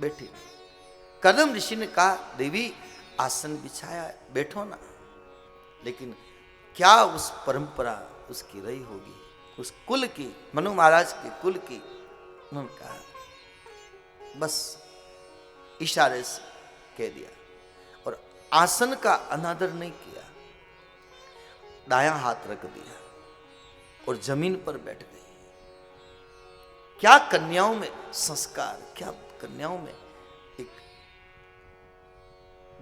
बैठी। कदम ऋषि ने कहा देवी आसन बिछाया है, बैठो ना। लेकिन क्या उस परंपरा उसकी रही होगी, उस कुल की, मनु महाराज के कुल की। उन्होंने कहा बस इशारे से कह दिया और आसन का अनादर नहीं किया, दायां हाथ रख दिया और जमीन पर बैठ गई। क्या कन्याओं में संस्कार, क्या कन्याओं में एक।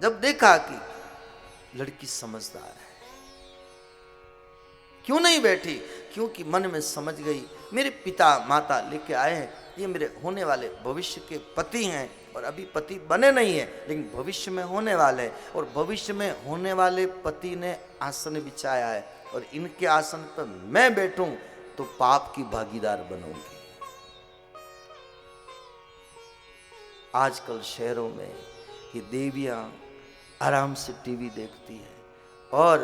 जब देखा कि लड़की समझदार है, क्यों नहीं बैठी, क्योंकि मन में समझ गई मेरे पिता माता लेके आए हैं, ये मेरे होने वाले भविष्य के पति हैं, और अभी पति बने नहीं है लेकिन भविष्य में होने वाले हैं, और भविष्य में होने वाले पति ने आसन बिछाया है और इनके आसन पर मैं बैठूं तो पाप की भागीदार बनूंगी। आजकल शहरों में ये देवियां आराम से टीवी देखती है और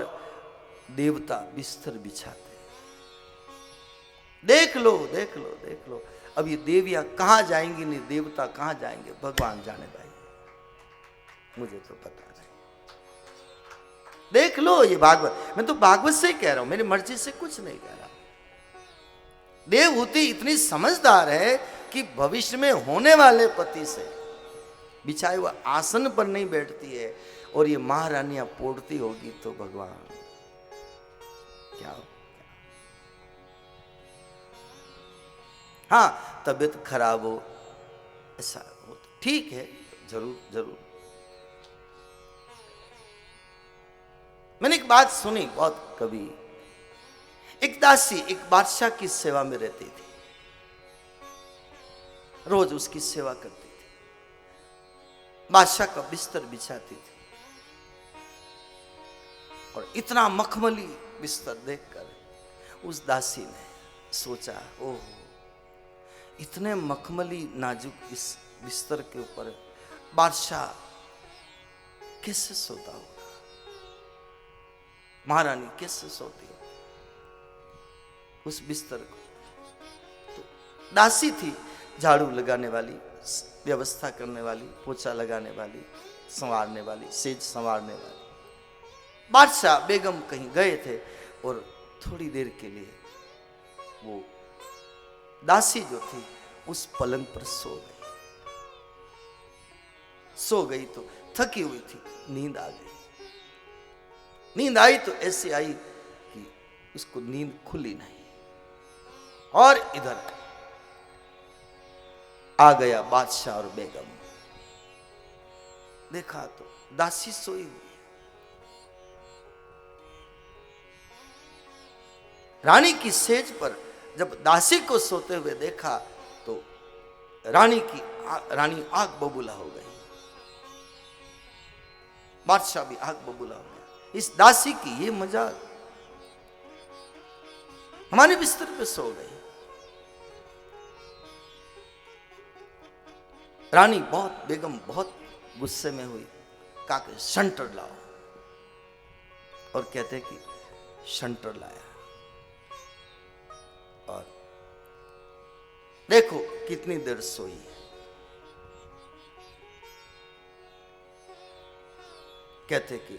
देवता बिस्तर बिछाते हैं। देख लो देख लो देख लो, अब ये देवियां कहां जाएंगी, नहीं देवता कहां जाएंगे, भगवान जाने भाई, मुझे तो पता नहीं। देख लो ये भागवत, मैं तो भागवत से कह रहा हूं, मेरी मर्जी से कुछ नहीं कह रहा। देवहूति इतनी समझदार है कि भविष्य में होने वाले पति से बिछाए हुआ आसन पर नहीं बैठती है, और ये महारानियां पोड़ती होगी तो भगवान क्या हो। हाँ तबीयत खराब हो, ऐसा हो तो ठीक है, जरूर जरूर। मैंने एक बात सुनी बहुत कभी, एक दासी एक बादशाह की सेवा में रहती थी, रोज उसकी सेवा करती थी, बादशाह का बिस्तर बिछाती थी, और इतना मखमली बिस्तर देखकर उस दासी ने सोचा ओह, इतने मखमली नाजुक इस बिस्तर के ऊपर बादशाह कैसे सोता होगा, महारानी कैसे सोती होगी उस बिस्तर को। तो दासी थी, झाड़ू लगाने वाली, व्यवस्था करने वाली, पोछा लगाने वाली, संवारने वाली, सेज संवारने वाली। बादशाह बेगम कहीं गए थे और थोड़ी देर के लिए वो दासी जो थी उस पलंग पर सो गई तो थकी हुई थी, नींद आ गई। नींद आई तो ऐसे आई कि उसको नींद खुली नहीं, और इधर आ गया बादशाह और बेगम। देखा तो दासी सोई हुई, रानी की सेज पर जब दासी को सोते हुए देखा तो रानी आग बबूला हो गई, बादशाह भी आग बबूला हो गया। इस दासी की ये मजाक, हमारे बिस्तर पे सो गई। रानी बेगम बहुत गुस्से में हुई, कहा कि शंटर लाओ, और कहते कि शंटर लाया, और देखो कितनी देर सोई है। कहते कि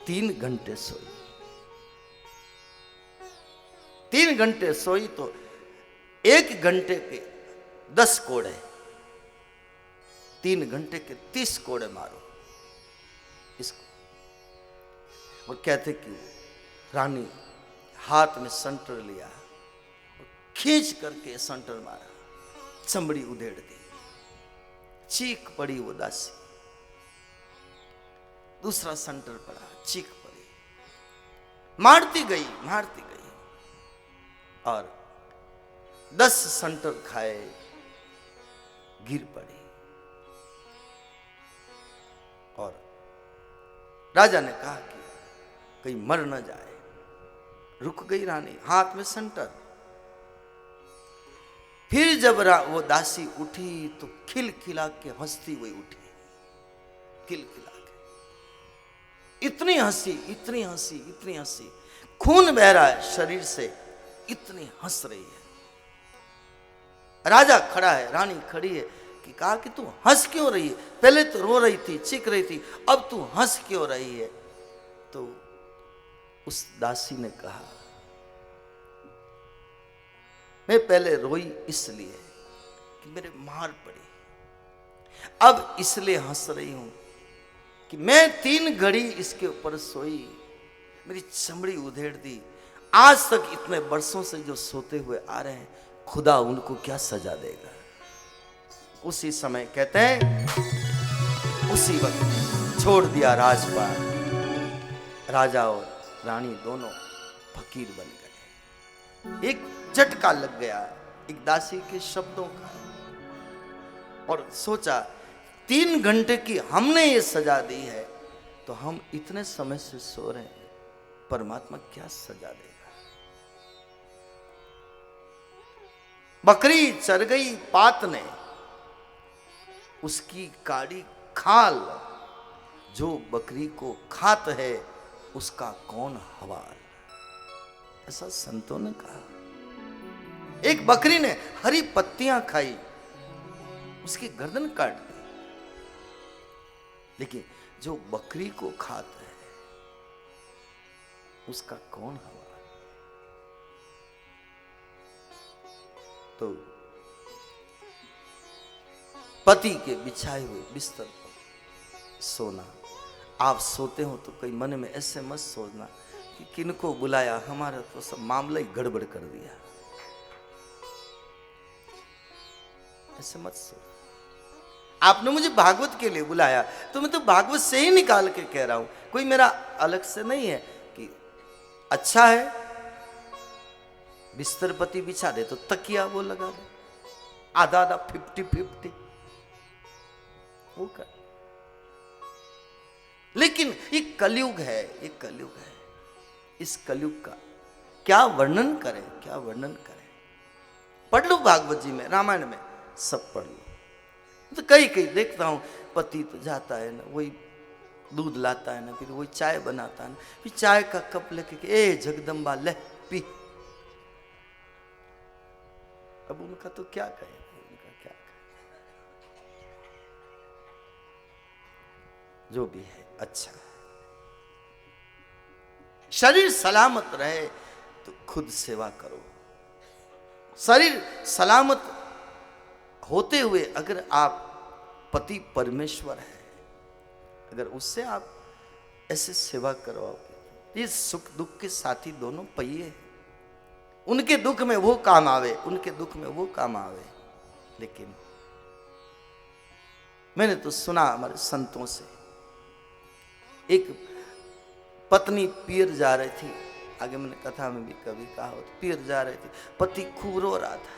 3 घंटे सोई। 3 घंटे सोई तो 1 घंटे के 10 कोड़े, 3 घंटे के 30 कोड़े मारो इसको। और कहते कि रानी हाथ में संटर लिया, खींच करके संटर मारा, चमड़ी उधेड़ दी, चीख पड़ी वो दासी। दूसरा संटर पड़ा, चीख पड़ी, मारती गई, और 10 संटर खाए, गिर पड़ी। और राजा ने कहा कि कहीं मर न जाए, रुक गई रानी, हाथ में संटर। फिर जब वो दासी उठी तो खिलखिला के हंसती हुई उठी, खिलखिला के, इतनी हंसी, इतनी हंसी, इतनी हंसी, खून बह रहा है शरीर से, इतनी हंस रही है। राजा खड़ा है, रानी खड़ी है कि कि कहा कि तू हंस क्यों रही है, पहले तो रो रही थी, चीख रही थी, अब तू हंस क्यों रही है। तो उस दासी ने कहा, मैं पहले रोई इसलिए कि मेरे मार पड़ी, अब इसलिए हंस रही हूं कि मैं 3 घड़ी इसके ऊपर सोई, मेरी चमड़ी उधेड़ दी, आज तक इतने वर्षों से जो सोते हुए आ रहे हैं, खुदा उनको क्या सजा देगा। उसी समय कहते हैं, उसी वक्त छोड़ दिया राजपाट, राजा और रानी दोनों फकीर बन गए। एक झटका लग गया एक दासी के शब्दों का, और सोचा 3 घंटे की हमने ये सजा दी है, तो हम इतने समय से सो रहे हैं, परमात्मा क्या सजा देगा। बकरी चर गई पात ने, उसकी काड़ी खाल, जो बकरी को खात है उसका कौन हवाल, ऐसा संतों ने कहा। एक बकरी ने हरी पत्तियां खाई, उसकी गर्दन काट दी, लेकिन जो बकरी को खाता है उसका कौन हवाल। तो पति के बिछाए हुए बिस्तर पर सोना, आप सोते हो तो कोई मन में ऐसे मत सोचना कि किनको बुलाया, हमारा तो सब मामला ही गड़बड़ कर दिया, ऐसे मत सोच। आपने मुझे भागवत के लिए बुलाया तो मैं तो भागवत से ही निकाल के कह रहा हूं, कोई मेरा अलग से नहीं है कि अच्छा है बिस्तर पति बिछा दे तो तकिया वो लगा दे, आधा आधा 50-50 वो कर। लेकिन ये कलयुग है, ये कलयुग है, इस कलयुग का क्या वर्णन करें, क्या वर्णन करें। पढ़ लो भागवत जी में, रामायण में सब पढ़ लो। तो कई कई देखता हूं, पति तो जाता है ना, वही दूध लाता है ना, फिर वही चाय बनाता है ना, फिर चाय का कप लेके ए जगदम्बा ले पी। अब उनका तो क्या कहे, उनका क्या कहे, जो भी है अच्छा है। शरीर सलामत रहे तो खुद सेवा करो। शरीर सलामत होते हुए अगर आप पति परमेश्वर है, अगर उससे आप ऐसे सेवा करवाओगे, ये सुख दुख के साथी दोनों पहिए हैं, उनके दुख में वो काम आवे, उनके दुख में वो काम आवे। लेकिन मैंने तो सुना हमारे संतों से, एक पत्नी पीर जा रही थी, आगे मैंने कथा में भी कभी कहा हो, पीर जा रही थी, पति खूब रो रहा था।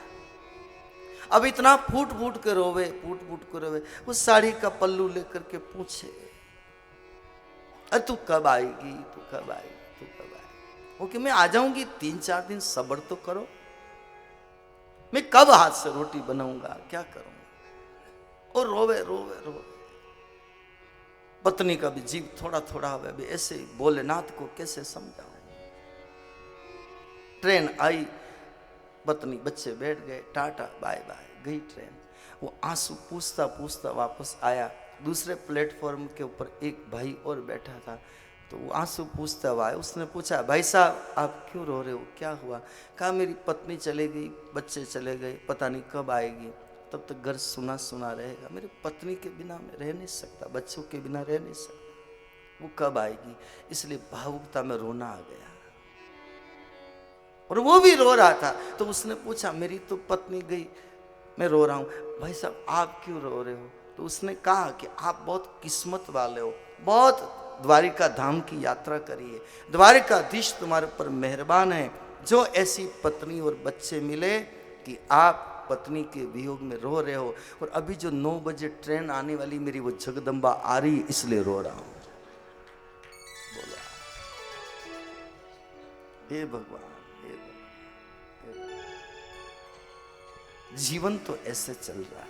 अब इतना फूट फूट के रोवे, फूट फूट के रोवे, उस साड़ी का पल्लू लेकर के पूछे, अरे तू कब आएगी, तू कब आएगी, तू कब आएगी। वो कि मैं आ जाऊंगी, 3-4 दिन सब्र तो करो, मैं कब हाथ से रोटी बनाऊंगा, क्या करूंगा। और रोवे रोवे रोवे। पत्नी का भी जीव थोड़ा थोड़ा हुआ, भी ऐसे भोलेनाथ को कैसे समझाऊं। ट्रेन आई, पत्नी बच्चे बैठ गए, टाटा बाय बाय, गई ट्रेन। वो आंसू पूछता पूछता वापस आया, दूसरे प्लेटफॉर्म के ऊपर एक भाई और बैठा था, तो वो आंसू पूछता हुआ आया। उसने पूछा, भाई साहब आप क्यों रो रहे हो, क्या हुआ। कहा मेरी पत्नी चले गई, बच्चे चले गए, पता नहीं कब आएगी, तब तक घर सुना सुना रहेगा, मेरी पत्नी के बिना मैं रह नहीं सकता, बच्चों के बिना रह नहीं सकता, वो कब आएगी। इसलिए भावुकता में रोना आ गया, और वो भी रो रहा था। तो उसने पूछा, मेरी तो पत्नी गई, मैं रो रहा हूँ, भाई साहब आप क्यों रो रहे हो। तो उसने कहा कि आप बहुत किस्मत वाले हो, बहुत द्वारिका धाम की यात्रा करी है, द्वारिकाधीश तुम्हारे ऊपर मेहरबान है, जो ऐसी पत्नी और बच्चे मिले कि आप पत्नी के वियोग में रो रहे हो, और अभी जो 9 बजे ट्रेन आने वाली मेरी वो जगदम्बा आ रही, इसलिए रो रहा हूं। बोला हे भगवान, हे भगवान, जीवन तो ऐसे चल रहा है,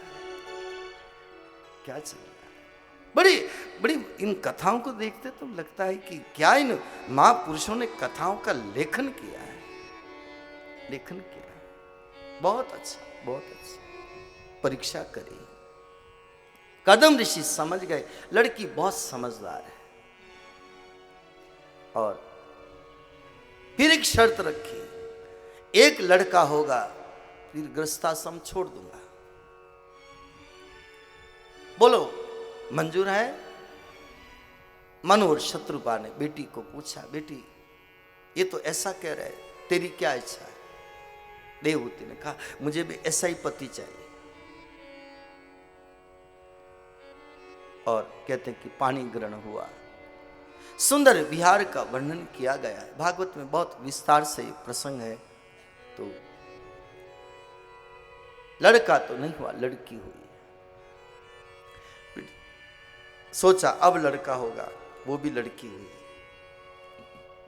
क्या चल रहा है। बड़ी बड़ी इन कथाओं को देखते तो लगता है कि क्या इन महापुरुषों ने कथाओं का लेखन किया है, लेखन किया है। बहुत अच्छा, बहुत अच्छा। परीक्षा करिए, कदम ऋषि समझ गए लड़की बहुत समझदार है, और फिर एक शर्त रखी, एक लड़का होगा फिर गृहस्थाश्रम छोड़ दूंगा। बोलो मंजूर है? मनु और शत्रुपा ने बेटी को पूछा, बेटी ये तो ऐसा कह रहे, तेरी क्या इच्छा है? देवहूति ने कहा, मुझे भी ऐसा ही पति चाहिए। और कहते हैं कि पानी ग्रहण हुआ। सुंदर विहार का वर्णन किया गया है, भागवत में बहुत विस्तार से प्रसंग है। तो लड़का तो नहीं हुआ, लड़की हुई। सोचा अब लड़का होगा, वो भी लड़की हुई।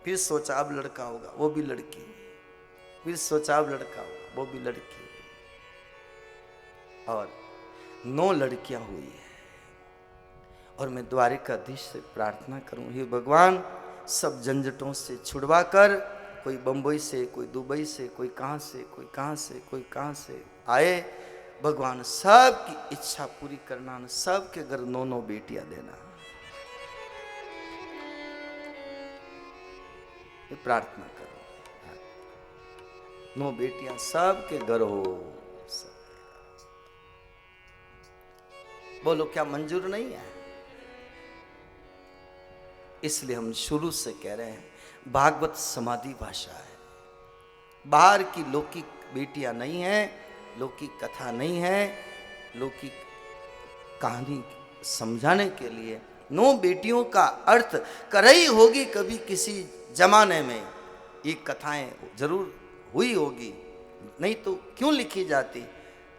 फिर सोचा अब लड़का होगा, वो भी लड़की हुई। फिर सोचा अब लड़का होगा, वो भी लड़की हुई। और 9 लड़कियां हुई है। और मैं द्वारिकाधीश से प्रार्थना करूं, हे भगवान सब झंझटों से छुड़वा कर, कोई बंबई से, कोई दुबई से, कोई कहां से, कोई कहां से, कोई कहां से आए, भगवान सबकी इच्छा पूरी करना, सबके घर 9 बेटियां देना। ये प्रार्थना करो, 9 बेटियां सबके घर हो। बोलो क्या मंजूर नहीं है? इसलिए हम शुरू से कह रहे हैं, भागवत समाधि भाषा है। बाहर की लौकिक बेटियां नहीं है, लौकिक कथा नहीं है। लौकिक कहानी समझाने के लिए 9 बेटियों का अर्थ करई होगी कभी किसी जमाने में। ये कथाएं जरूर हुई होगी, नहीं तो क्यों लिखी जाती।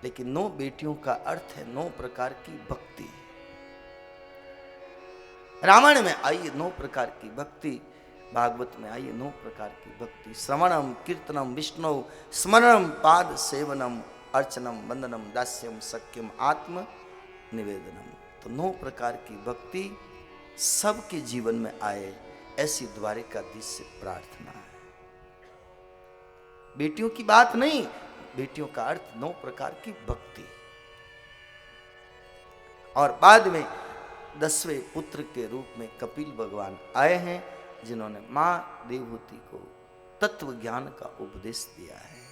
लेकिन 9 बेटियों का अर्थ है 9 प्रकार की भक्ति। रामायण में आई 9 प्रकार की भक्ति, भागवत में आई 9 प्रकार की भक्ति। श्रवणम कीर्तनम विष्णु स्मरणम पाद सेवनम अर्चनम वंदनम दास्यम सख्यम आत्म निवेदनम। तो 9 प्रकार की भक्ति सबके जीवन में आए, ऐसी द्वारिकाधीश से प्रार्थना है। बेटियों की बात नहीं, बेटियों का अर्थ 9 प्रकार की भक्ति। और बाद में 10वें पुत्र के रूप में कपिल भगवान आए हैं, जिन्होंने मां देवहूति को तत्व ज्ञान का उपदेश दिया है।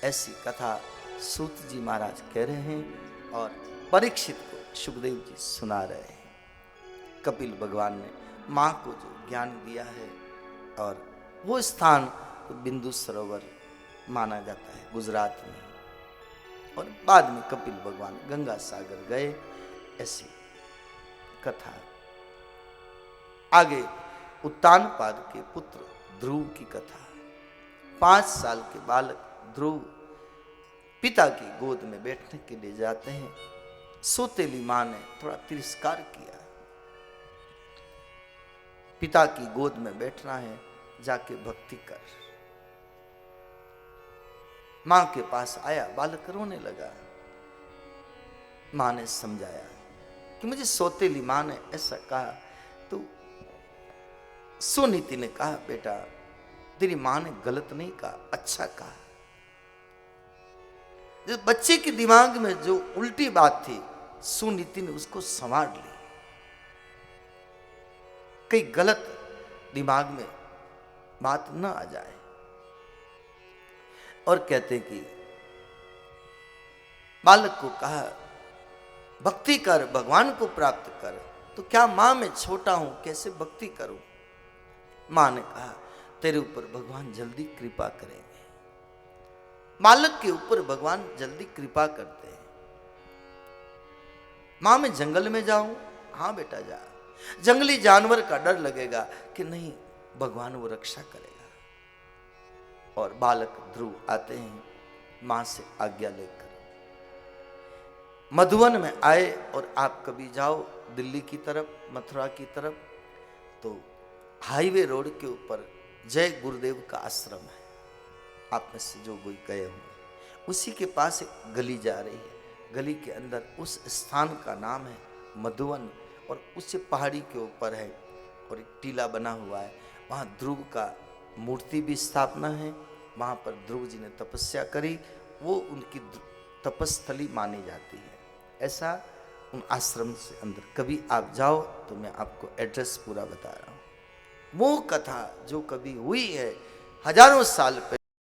ऐसी कथा सूत जी महाराज कह रहे हैं और परीक्षित को सुखदेव जी सुना रहे हैं। कपिल भगवान ने मां को जो ज्ञान दिया है, और वो स्थान बिंदु सरोवर माना जाता है गुजरात में। और बाद में कपिल भगवान गंगा सागर गए, ऐसी कथा। आगे उत्तानपाद के पुत्र ध्रुव की कथा। 5 साल के बालक ध्रुव पिता की गोद में बैठने के लिए जाते हैं। सौतेली मां ने थोड़ा तिरस्कार किया, पिता की गोद में बैठना है, जाके भक्ति कर। मां के पास आया, बालक रोने लगा। मां ने समझाया कि मुझे सौतेली मां ने ऐसा कहा। तो सुनीति ने कहा, बेटा तेरी मां ने गलत नहीं कहा, अच्छा कहा। जो बच्चे के दिमाग में जो उल्टी बात थी, सुनीति ने उसको संवार ली। कई गलत दिमाग में बात न आ जाए। और कहते कि बालक को कहा, भक्ति कर, भगवान को प्राप्त कर। तो क्या मां मैं छोटा हूं, कैसे भक्ति करूं? मां ने कहा, तेरे ऊपर भगवान जल्दी कृपा करेंगे। बालक के ऊपर भगवान जल्दी कृपा करते हैं। मां मैं जंगल में जाऊं? हां बेटा जा। जंगली जानवर का डर लगेगा कि नहीं, भगवान वो रक्षा करेगा। और बालक ध्रुव आते हैं मां से आज्ञा लेकर। मधुवन में आए, और आप कभी जाओ दिल्ली की तरफ, मथुरा की तरफ, तो हाईवे रोड के ऊपर जय गुरुदेव का आश्रम है। आप में से जो कोई गए होंगे, उसी के पास एक गली जा रही है। गली के अंदर उस स्थान का नाम है मधुवन, और उससे पहाड़ी के ऊपर है, और एक टीला बना हुआ है। वहाँ ध्रुव का मूर्ति भी स्थापना है। वहाँ पर ध्रुव जी ने तपस्या करी, वो उनकी तपस्थली मानी जाती है। ऐसा उन आश्रम से अंदर। कभी आप जाओ तो मैं आपको एड्रेस पूरा बता रहा हूँ। वो कथा जो कभी हुई है हजारों साल पहले।